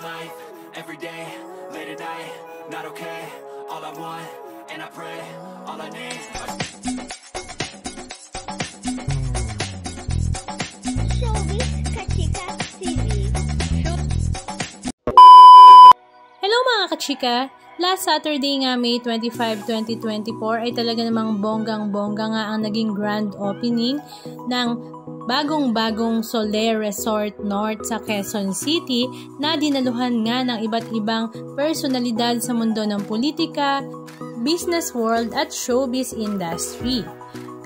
life, every day, late at night, not okay. All I want, and I pray, all I need. Showbiz Kachika TV. Hello mga kachika! Last Saturday nga May 25, 2024 ay talaga namang bonggang-bongga nga ang naging grand opening ng bagong-bagong Solaire Resort North sa Quezon City na dinaluhan nga ng iba't ibang personalidad sa mundo ng politika, business world at showbiz industry.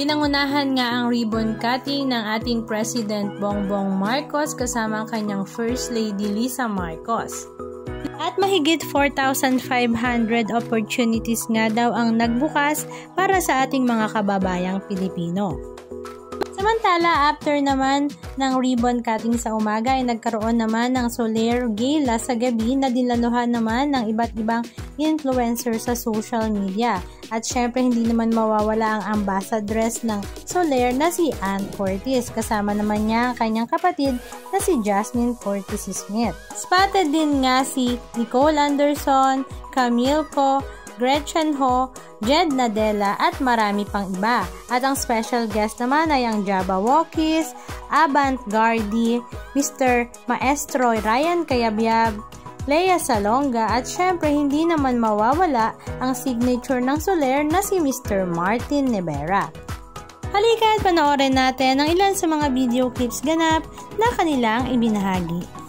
Pinangunahan nga ang ribbon cutting ng ating President Bongbong Marcos kasama ang kanyang First Lady Lisa Marcos. At mahigit 4,500 opportunities nga daw ang nagbukas para sa ating mga kababayang Pilipino. Samantala, after naman ng ribbon cutting sa umaga ay nagkaroon naman ng Solaire Gala sa gabi na dinlanuhan naman ng iba't ibang influencer sa social media. At syempre hindi naman mawawala ang ambassadress ng Solaire na si Ann Curtis. Kasama naman niya ang kanyang kapatid na si Jasmine Curtis Smith. Spotted din nga si Nicole Anderson, Camille Co, Gretchen Ho, Jed Nadella at marami pang iba. At ang special guest naman ay ang Jabberwockies, Avant-Garde, Mr. Maestro Ryan Cayabyab, Lea Salonga at syempre hindi naman mawawala ang signature ng Solaire na si Mr. Martin Nevera. Halika at panoorin natin ang ilan sa mga video clips ganap na kanilang ibinahagi.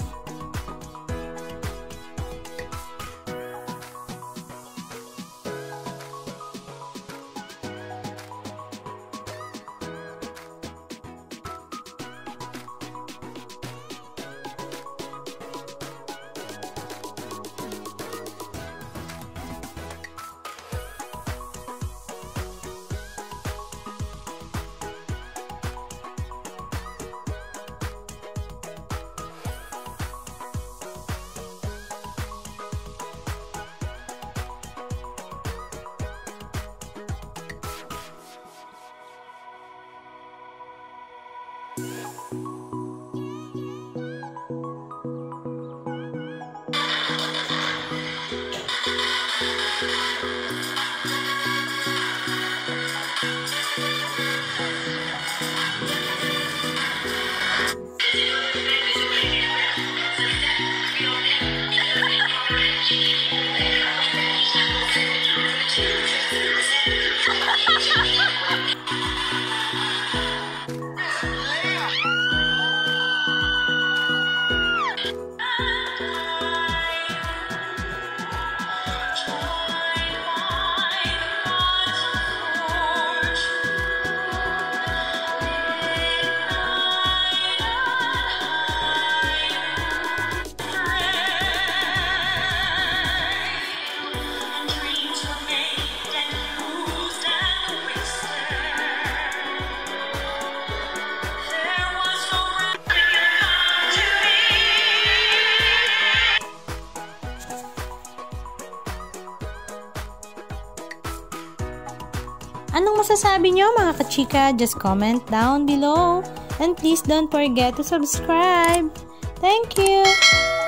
Anong masasabi nyo mga kachika? Just comment down below. And please don't forget to subscribe. Thank you!